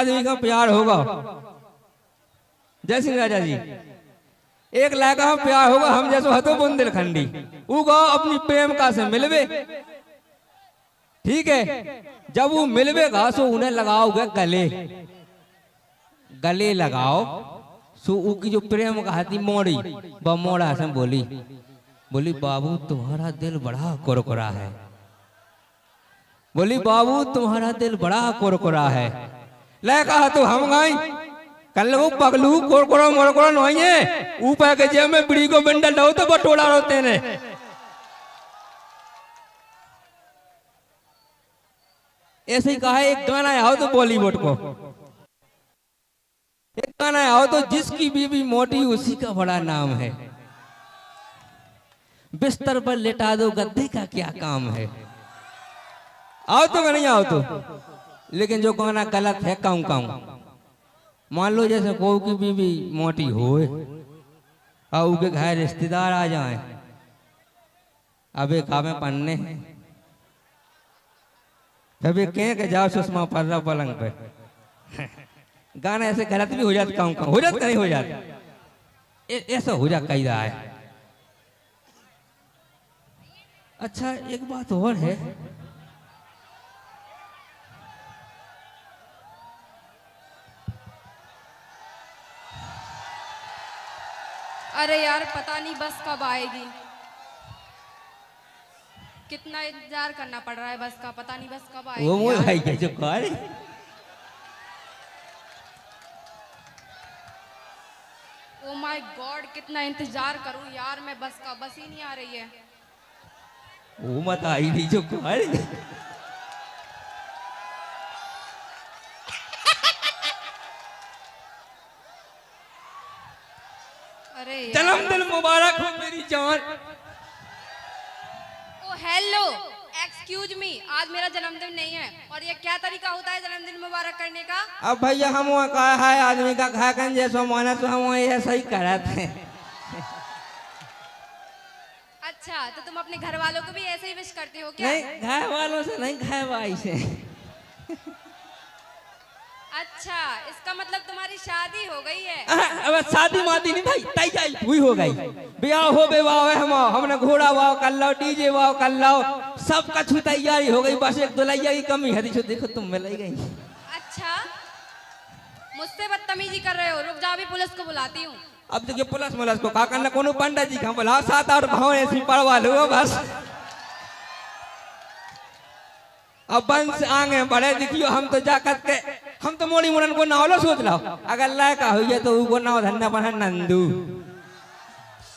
आदमी का प्यार होगा, जय सिंह राजा जी, एक लड़का प्यार होगा हम जैसो हतो बुंदेलखंडी उगा अपनी प्रेम का से मिलवे, ठीक है। जब वो मिलवे घासो उन्हें लगाओगे गले, गले लगाओ सो की जो प्रेम का हाथी मोड़ी वह मोड़ा से बोली, बोली बाबू तुम्हारा दिल बड़ा कुरकुरा है, बोली बाबू तुम्हारा दिल बड़ा कुरकुरा है। ले कहा तो हम गई कल वो पगलू कुरकुरा मुरकुरा नहीं है, ऊपर के जेब में बीड़ी को बंडल डालो तो बटोला रोते ने। ऐसे ही कहा एक गाना आओ तो बॉलीवुड को, एक गाना आओ तो जिसकी बीवी मोटी उसी का बड़ा नाम है, बिस्तर पर लेटा दो गद्दे का क्या काम है। आओ तो नहीं आओ तो, लेकिन जो गाना गलत है काऊ काऊ। मान लो जैसे को की बीवी मोटी होए और उनके घर रिश्तेदार आ जाए, अबे कामे पन्ने कभी कह के जाओ सुषमा पड़ रहा पलंग पे, गाना ऐसे गलत भी हो जाता, काऊ काऊ हो जाता नहीं हो जाता, ऐसा हो जाता कई रहा है। अच्छा एक बात और है, अरे यार पता नहीं बस कब आएगी, कितना इंतजार करना पड़ रहा है बस का, पता नहीं बस कब आएगी। वो मोए भाई के जो कर ओ माय गॉड कितना इंतजार करूं यार मैं बस का, बस ही नहीं आ रही है। वो मत आई नहीं जो कर अरे जन्मदिन मुबारक हो मेरी जान। ओ हेलो एक्सक्यूज मी, आज मेरा जन्मदिन नहीं है, और ये क्या तरीका होता है जन्मदिन मुबारक करने का? अब भैया हम कहा है आदमी का खाकन जैसो माना तो हम ऐसा ही करते हैं। अच्छा तो तुम अपने घर वालों को भी ऐसे ही विश करते हो क्या? नहीं घर वालों से नहीं, घर भाई से। अच्छा इसका मतलब तुम्हारी शादी हो गई है? अब शादी मादी नहीं भाई, तैयारी हुई हो गई, ब्याह हो बे वाह हमने घोड़ा वाह कर लो, डीजे वाह कर लो, सब कछु तैयारी हो गई, बस एक दुल्हैया की कमी है, देखो तुम मिल गई। अच्छा मुझसे बदतमीजी कर रहे हो, रुक जाओ अभी पुलिस को बुलाती हूँ। अब देखिए पुलिस मुलिस को का करना, कोनो पंडित जी का बुलाओ, 7-8 भाव ऐसी पढ़वा लो बस। अब बंस आगे बढ़े देखियो, हम तो जाकर के हम तो मोड़ी मुरन को नावलो सोच लो, अगर लायका हुई है तो उनको नाव धन्ना बना नंदू,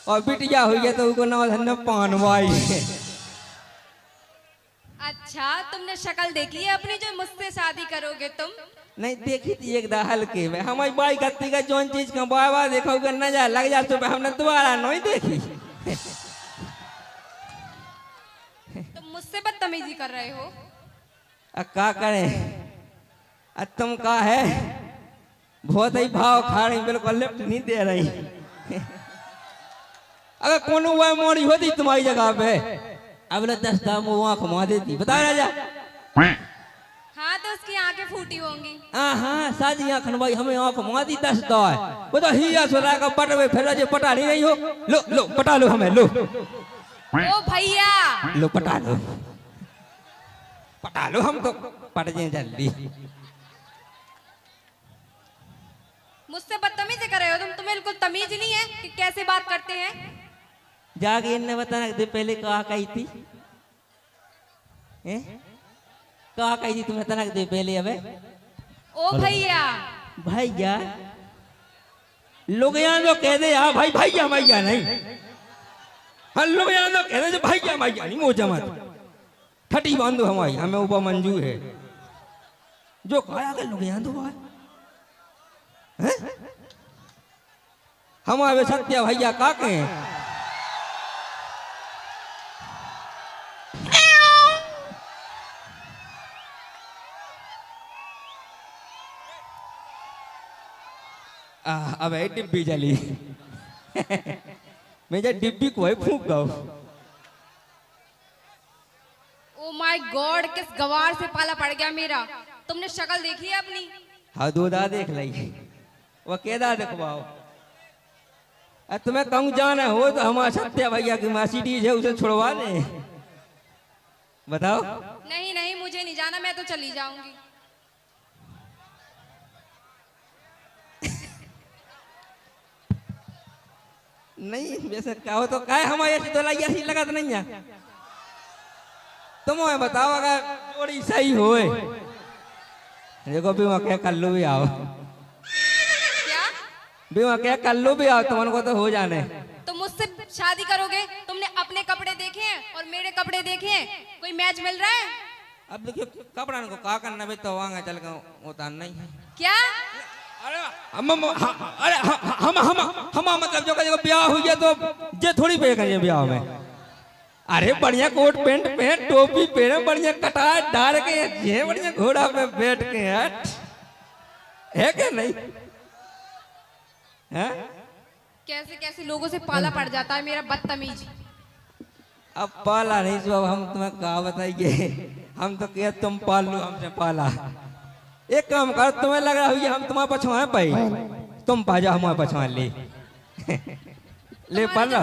और बिटिया हुई है तो उनको नाव धन्ना पानवाई। अच्छा तुमने शक्ल देखी है अपनी जो मुझसे शादी करोगे तुम? नहीं देखी थी एक दाहल के में हमारी बाई गत्ती का जोन चीज का बाबा देखो न जा लग जा तो हमने दोबारा नहीं देखी। तुम मुझसे बदतमीजी कर रहे हो। का करें, तुम का है बहुत ही भाव खा रही, बिल्कुल लिफ्ट नहीं दे रही। अगर कोनो वह मोड़ी होती तुम्हारी जगह पे अब 10 दाम वहां घुमा देती, बता राजा। हाँ तो उसकी आंखें फूटी होंगी। हाँ साजी आंखन भाई हमें आंख मादी 10 दाए, वो तो हिया सोरा का पटवे फिर जे पटा नहीं हो, लो लो पटा लो हमें, लो ओ भैया लो पटा लो, पटा लो, हम तो पट जाए जल्दी। मुझसे बदतमीजी कर रहे हो तुम, तुम्हें बिल्कुल तमीज नहीं है कि कैसे बात करते हैं? जाके इनने बताना दे पहले कहा कही थी, कहा कही थी तुम्हें तनक दे पहले। अबे ओ भैया भैया लोग यहाँ तो कह दे हाँ भाई भैया भैया नहीं, हाँ लोग यहाँ तो कह दे भैया भैया नहीं, मोजा मत ठटी बांधो हमारी, हमें ऊपर मंजूर है जो खाया के लोग यहाँ दो हमारे सत्या भैया काके हैं। अब है डिब्बी जली मैं जब डिब्बी को है फूंक दो। ओ माय गॉड किस गवार से पाला पड़ गया मेरा। तुमने शक्ल देखी है अपनी? हाँ दूधा देख ली वो केदा देखवाओ। तुम्हें कहूँ जाना हो तो हमारा सत्या भैया की मर्सिडीज है उसे छुड़वा दे। बताओ। नहीं नहीं मुझे नहीं जाना, मैं तो चली जाऊंगी। नहीं वैसे कहो तो क्या हमारे ऐसी तो ऐसी लगा तो नहीं है। तुम हमें बताओ अगर जोड़ी सही होए देखो बीमा क्या कर लो भी आओ। क्या बीमा क्या कर लो भी आओ तुमन को तो हो जाने। तो मुझसे शादी करोगे? तुमने अपने कपड़े देखे हैं और मेरे कपड़े देखे हैं, कोई मैच मिल रहा है? अब देखियो कपड़ा को का करना भी तो वांगा चल के होता नहीं है। क्या? अरे हम मतलब जो ब्याह हुई है तो जे थोड़ी पे करिए ब्याह में। अरे बढ़िया कोट पेंट पहन टोपी पहने बढ़िया कटार डाल के ये बढ़िया घोड़ा पे बैठ के है क्या नहीं है? कैसे कैसे लोगों से पाला पड़ जाता है मेरा बदतमीज। अब पाला नहीं सो अब हम तुम्हें कहा बताइए। हम तो कह तुम पाल लो हमसे पाला। एक काम कर तुम्हें लग रहा है हम तुम्हारे पछुआ पाई तुम पा जाओ हमारे पछुआ ले ले पढ़ लो।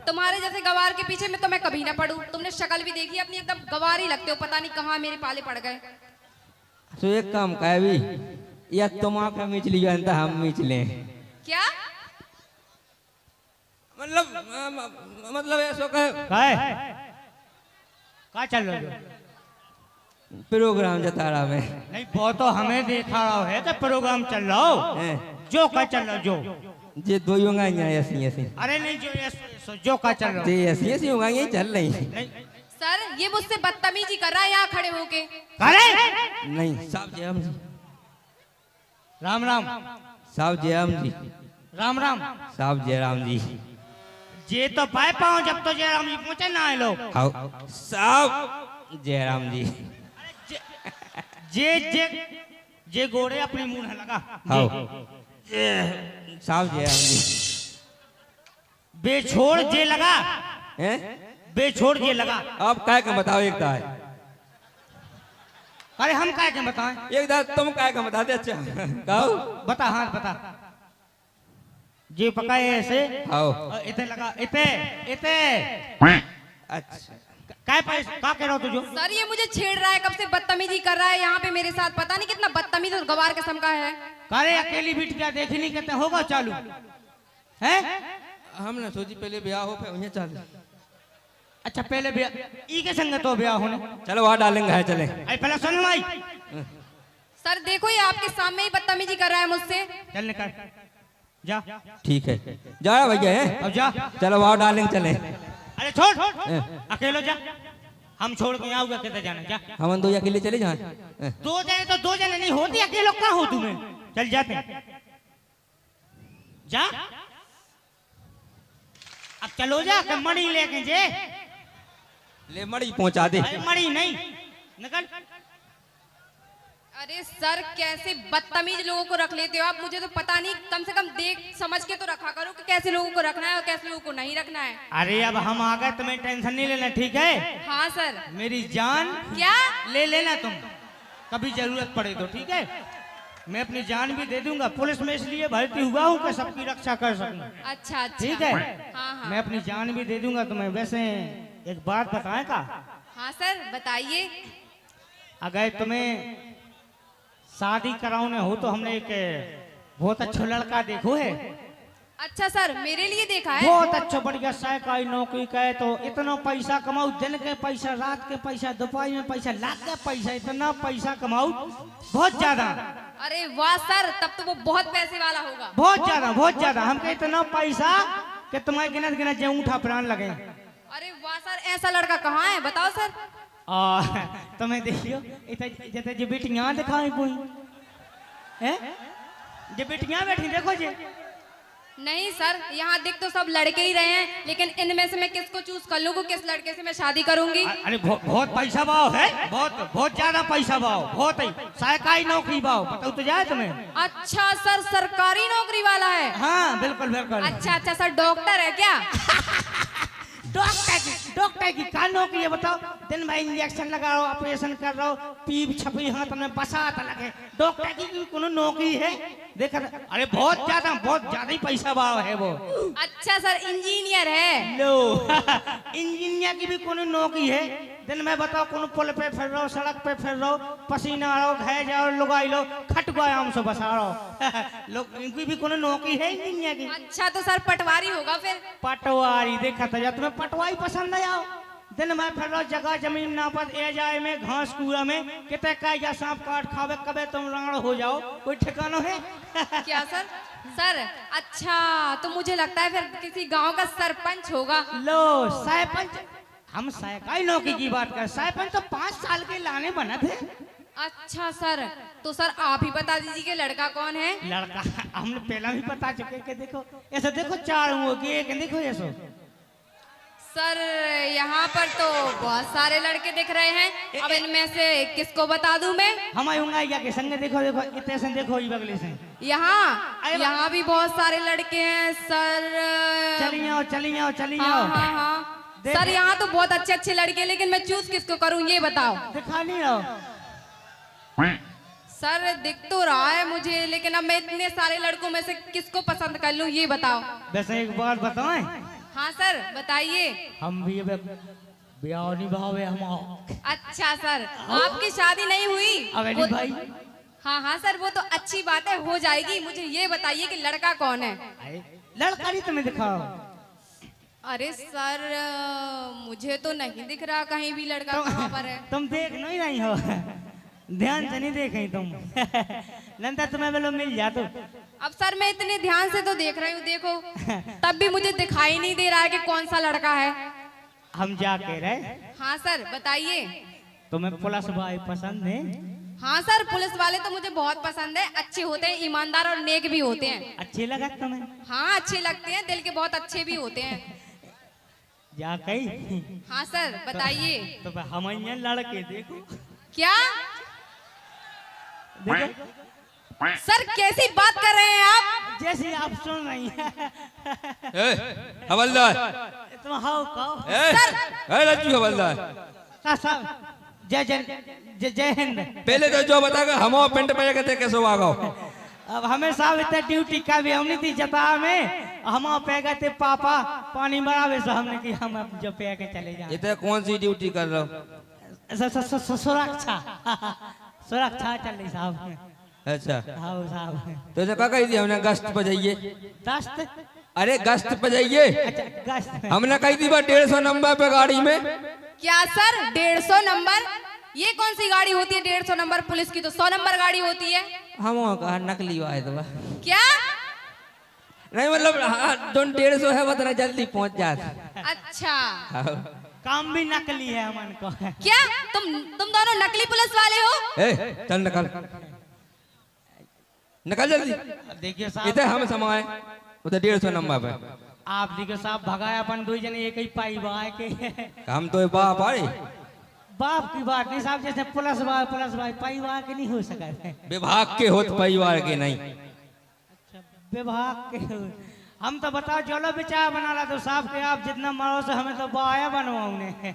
तुम्हारे जैसे गवार के पीछे में तो मैं कभी ना पढ़ूं। तुमने शक्ल भी देखी अपनी, एकदम गवार ही लगते हो, पता नहीं कहाँ मेरे पाले पड़ गए। तो एक काम कर भी या तुम आके मीच लियो हम मीच लें। क्या मतलब ऐसा का चल रहा है प्रोग्राम जतारा में नहीं वो तो हमें देखा रहा है तो प्रोग्राम चल रहा हो जो का चल रहा जो जे दो होगा ऐसी ऐसी। अरे नहीं जो का चल रहा जे ऐसी ऐसी होगा यही चल रही। सर ये मुझसे बदतमीजी कर रहा है यहाँ खड़े होके। अरे नहीं साहब जयराम जी राम राम साहब जयराम जी राम राम साहब जयराम जी जे तो पाए पाओ जब तो जयराम जी पहुंचे ना है लोग साहब जयराम जी जे जे जे गोड़े अपने मुंह लगा साहब जयराम जी बेछोड़ जे लगा हैं बेछोड़ जे लगा। आप क्या के बताओ एक दाय। अरे हम क्या के बताएं एक दाय तुम क्या के बता दे। अच्छा कहो बता हाँ बता जे पकाए ऐसे आओ इते लगा इते इते अच्छा काय पैसे का कह रहा तुझो। सर ये मुझे छेड़ रहा है, कब से बदतमीजी कर रहा है यहाँ पे मेरे साथ। पता नहीं कितना बदतमीज और गवार किस्म का है। अरे अकेली बीट क्या देख नहीं कहते होगा चालू है। हमने सोची पहले ब्याह हो फिर उन्हें चालू। अच्छा पहले ब्याह ई के संग तो ब्याह होने चलो वहाँ डालेंगे है चले। अरे पहले सुन भाई सर देखो ये आपके सामने ही बदतमीजी कर रहा है मुझसे। चल निकल जा ठीक है जा भैया है अब जा चलो वहाँ डालेंगे चले। अरे छोड़ अकेलो जा हम छोड़ के आऊंगा किधर जाना जा। हम दो अकेले चले जाए। दो जने तो दो जने नहीं होती अकेलो क्या हो तुम्हें। चल जाते जा अब चलो जा के मणि लेके जे ले मड़ी पहुंचा दे। अरे मणि नहीं निकल। अरे सर कैसे बदतमीज लोगों को रख लेते हो आप। मुझे तो पता नहीं, कम से कम देख समझ के तो रखा करो कि कैसे लोगों को रखना है और कैसे लोगों को नहीं रखना है। अरे अब हम आ गए तुम्हें टेंशन नहीं लेना ठीक है। हाँ सर। मेरी जान क्या ले लेना तुम कभी जरूरत पड़े तो ठीक है। मैं अपनी जान भी दे दूंगा, पुलिस में इसलिए भर्ती हुआ हूँ कि सबकी रक्षा कर सकूं। अच्छा अच्छा ठीक है हाँ हाँ मैं अपनी जान भी दे दूंगा तुम्हें। वैसे एक बात बताएं का। हाँ सर बताइए। अगर तुम्हें शादी कराने हो तो हमने एक बहुत अच्छा लड़का देखो है। अच्छा सर मेरे लिए देखा है। बहुत अच्छा बढ़िया सरकारी नौकरी करे तो इतना पैसा कमाऊ, दिन के पैसा रात के पैसा दोपहर में पैसा रात के पैसा इतना पैसा कमाऊ बहुत ज्यादा। अरे वाह सर तब तो वो बहुत पैसे वाला होगा। बहुत ज्यादा हमके इतना पैसा कि तुम्हारे गिनत गिनत जो उठा प्राण लगे। अरे वाह सर ऐसा लड़का कहाँ है बताओ सर। तुम्हें देखियो जैसे जो बेटियां दिखाई कोई है जो बेटियां बैठी देखो जी। नहीं सर यहाँ दिख तो सब लड़के ही रहे हैं, लेकिन इनमें से मैं किसको चूज कर लूँ किस लड़के से मैं शादी करूंगी। अरे बहुत पैसा भाव है, बहुत ज्यादा पैसा भाव, बहुत ही सरकारी नौकरी भाव पता तो जाए तुम्हें। अच्छा सर सरकारी नौकरी वाला है। हाँ बिल्कुल बिल्कुल। अच्छा अच्छा सर डॉक्टर है क्या। डॉक्टर की का नौकरी है बताओ? दिन भाई इंजेक्शन लगा रहा हो, ऑपरेशन कर रहा हो, पीप छपी हाथ में बसात लगे, डॉक्टर की कोनो नौकरी है? देखा अरे बहुत ज्यादा ही पैसा भाव है वो। अच्छा सर इंजीनियर है। लो इंजीनियर की भी कोनो नौकरी है? दिन में बताओ कोनो पुल पे फिर रहो, सड़क पे फिर रहो, पसीना आ रहो, घे जाओ, लुगाई लो, खट गए हम से बसा रहो। लोग इनकी भी कोनो नौकरी है इंजीनियर की? अच्छा तो सर पटवारी होगा फिर। पटवारी देखा था, तुम्हें पटवारी पसंद है? आओ दिन में फिर रहो, जगह जमीन नापत ए जाए में, घास कूड़ा में, कितने का जा सांप काट खावे, कबे तुम राण हो जाओ, कोई ठिकाना है? क्या सर? सर अच्छा तो मुझे लगता है फिर किसी गांव का सरपंच होगा। लो सरपंच, हम सरकारी नौकरी की बात कर, सरपंच तो 5 साल के लाने बना थे। अच्छा सर तो सर आप ही बता दीजिए कि लड़का कौन है। लड़का हमने पहला भी बता चुके कि देखो ऐसा, देखो 4 होगी, एक देखो ऐसा। सर यहाँ पर तो बहुत सारे लड़के दिख रहे हैं, अब इनमें से किसको बता दूं मैं? हम आऊंगा के संग देखो, देखो इतने से देखो ये बगले से। यहाँ भी बहुत सारे लड़के हैं सर। चली आओ। हाँ सर यहाँ तो बहुत अच्छे अच्छे लड़के हैं, लेकिन मैं चूज किसको करूँ ये बताओ। दिखा नहीं रहो सर दिख तो रहा है मुझे, लेकिन अब मैं इतने सारे लड़कों में से किसको पसंद कर लूँ ये बताओ। वैसे एक बात बताएं? हाँ सर बताइए। हम भी ब्याह निभावे हम। अच्छा सर आपकी शादी नहीं हुई? अगर भाई हाँ सर वो तो अच्छी बात है, हो जाएगी। मुझे ये बताइए कि लड़का कौन है? लड़का नहीं तुम्हें दिखाओ। अरे सर मुझे तो नहीं दिख रहा कहीं भी लड़का कहाँ पर है। तुम देख नहीं हो, ध्यान से नहीं देखे तुम। नंदा तुम्हें बोलो मिल जा तो। अब सर मैं इतने ध्यान से तो देख रही हूँ, देखो तब भी मुझे दिखाई नहीं दे रहा है कि कौन सा लड़का है। हम जा कह रहे। हाँ सर बताइए। तुम्हें पुलिस भाई पसंद है? हाँ सर पुलिस वाले तो मुझे बहुत पसंद है, अच्छे होते हैं, ईमानदार और नेक भी होते हैं। अच्छे लगा तुम्हें? हाँ अच्छे लगते हैं, दिल के बहुत अच्छे भी होते हैं। जा कही। हाँ सर बताइए। तो हम लड़के देखो क्या? देखो सर कैसी बात कर रहे हैं आप? जैसी आप सुन रही हैं। हवलदार तुम हाउ कहो। रज्जू हवलदार जय हिंद। पहले तो जो बतागा हम पेंट पे कहते कैसे आगो। अब हमें साहब इतने ड्यूटी का भी हमने थी जता में, हम पे गए थे पापा पानी बढ़ावे से, हमने की हम जो पे के चले जाए। इतने कौन सी ड्यूटी कर रहे हो? सुरक्षा चल रही साहब। अच्छा हाँ साहब। तो क्या कही थी हमने? गश्त पे जाइए। गश्त? अरे गश्त पे जाइए। अच्छा गश्त हमने कही थी 150 नंबर पे गाड़ी में। क्या सर 150 नंबर? ये कौन सी गाड़ी होती है 150 नंबर? पुलिस की तो 100 नंबर गाड़ी होती है। हम कहा नकली वाले तो क्या? नहीं मतलब 150 है, वो जल्दी पहुंच जाता। अच्छा काम भी नकली है अमन को। क्या तुम दोनों नकली पुलिस वाले हो? चल निकल निकल जल्दी। देखिए इतने साहब हम समाए उधर 150 नंबर पे। आप देखिए साहब भगाया अपन 2 जने एक ही पाई भाई के। हम तो बाप आए। बाप की बात नहीं साहब, जैसे पुलिस भाई पाई भाई के नहीं हो सका। विभाग के होत परिवार के नहीं। विभाग के हम तो बताओ चलो बेचारा बना रहा तो साहब के आप जितना मारो से हमें तो बाया बनवाऊंगे।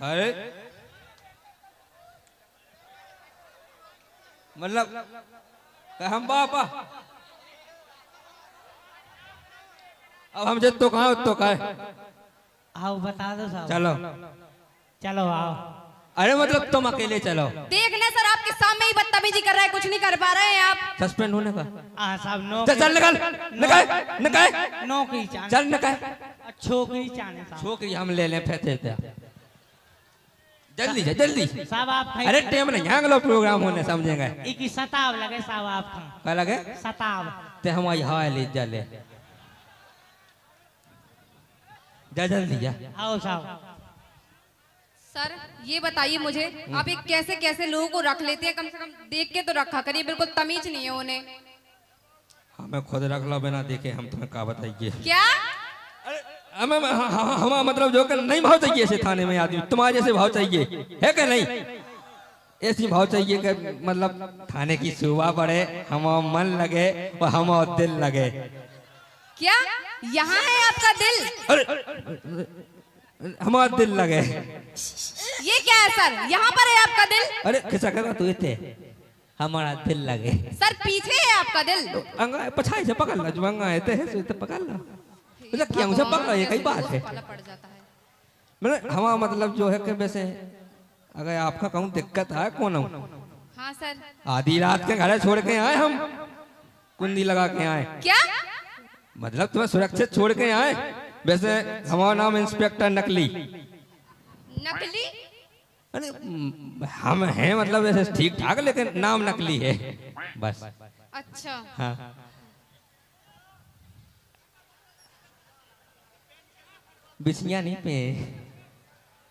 अरे मतलब हम बापा अब हम जब तो कहा तो कहे। आओ बता दो साहब। चलो आओ। अरे मतलब तुम अकेले चलो। देखने सर आपके सामने ही बदतमीजी कर रहा है, कुछ नहीं कर पा रहे हैं आप। सस्पेंड होने का। साहब नो चल निकल नौकरी चाहे। चल निकल। छोकरी चाहे साहब। छोकरी हम ले लें फेंकते जल्दी साहब आप अरे टाइम नहीं है, अगला प्रोग्राम होने समझेंगे। एक सताव लगे साहब आप क्या लगे? सताव ते हमारी हाय ले जा जल्दी जा। आओ साहब। सर ये बताइए मुझे आप ये कैसे कैसे लोगों को रख लेते हैं? कम से कम देख के तो रखा करिए, बिल्कुल तमीज नहीं है उन्हें। हमें खुद रख लो बिना देखे, हम तुम्हें क्या बताइए। क्या? हमें हम मतलब जो कर नहीं भाव चाहिए ऐसे थाने में आदमी तुम्हारे जैसे भाव चाहिए है क्या? नहीं ऐसी भाव चाहिए कि मतलब थाने की शोभा बढ़े, हम मन लगे और हम दिल लगे। क्या यहाँ है आपका दिल? अरे हमारा दिल लगे। ये क्या है सर, यहाँ पर है आपका दिल? अरे खिसा कर तू इतने हमारा दिल लगे। सर पीछे है आपका दिल? अंगा पछाई से पकड़ ला, जो अंगा है तो इतने पकड़ ला। मतलब क्या मुझे पकड़, ये कई बात है। पड़ जाता है। मतलब हमारा मतलब जो है कि वैसे अगर आपका कहूँ दिक्कत है कौन हूँ? हाँ सर। आधी रात के घर छोड़ के आए हम, कुंडी लगा के आए। क्या मतलब तुम्हें सुरक्षित छोड़ के आए। वैसे हमारा नाम इंस्पेक्टर नकली। नकली? अरे हम हैं मतलब वैसे ठीक ठाक, लेकिन नाम नकली है बस। अच्छा। हाँ। बिस्मिया नहीं पे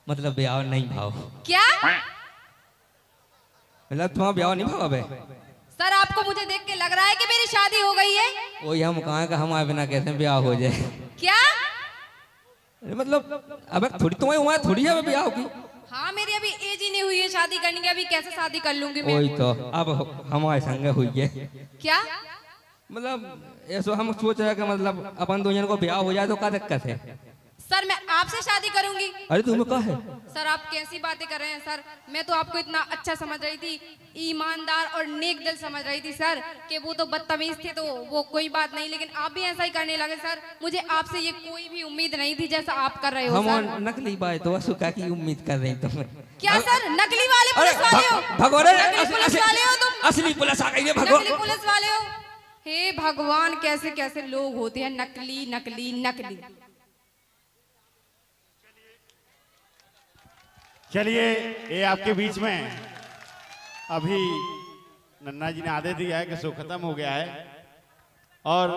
मतलब ब्याह नहीं भाव। क्या? मतलब तुम्हारा ब्याह नहीं भाव है? सर आपको मुझे देख के लग रहा है कि मेरी शादी हो गई है? वो हम कहाँ का हमारे बिना कैसे ब्याह हो जाए? क्या? मतलब अब थोड़ी तुम्हारी उम्र थोड़ी है ब्याह की। हाँ मेरी अभी एज ही नहीं हुई है शादी करने की, अभी कैसे शादी कर लूंगी मैं? वही तो अब हमारे संग हुई है। क्या? मतलब ऐसा हम सोच रहे हैं कि मतलब अपन दो जन को ब्याह हो जाए तो क्या दिक्कत है? सर मैं आपसे शादी करूंगी। अरे तुम्हें कहा है? सर आप कैसी बातें कर रहे हैं सर, मैं तो आपको इतना अच्छा समझ रही थी, ईमानदार और नेक दिल समझ रही थी सर, कि वो तो बदतमीज थे तो वो कोई बात नहीं, लेकिन आप भी ऐसा ही करने लगे सर। मुझे आपसे ये कोई भी उम्मीद नहीं थी जैसा आप कर रहे हो हम सर। नकली बात तो असुका की उम्मीद कर रही तुम। क्या सर नकली वाले पुलिस वाले हो? भगवान नकली पुलिस वाले हो तुम? असली पुलिस आ गई है नकली भगवान। पुलिस वाले हो? हे भगवान, कैसे कैसे लोग होते हैं, नकली नकली नकली। चलिए ये आपके बीच में अभी नन्ना जी ने आदेश दिया है कि शो खत्म हो गया है और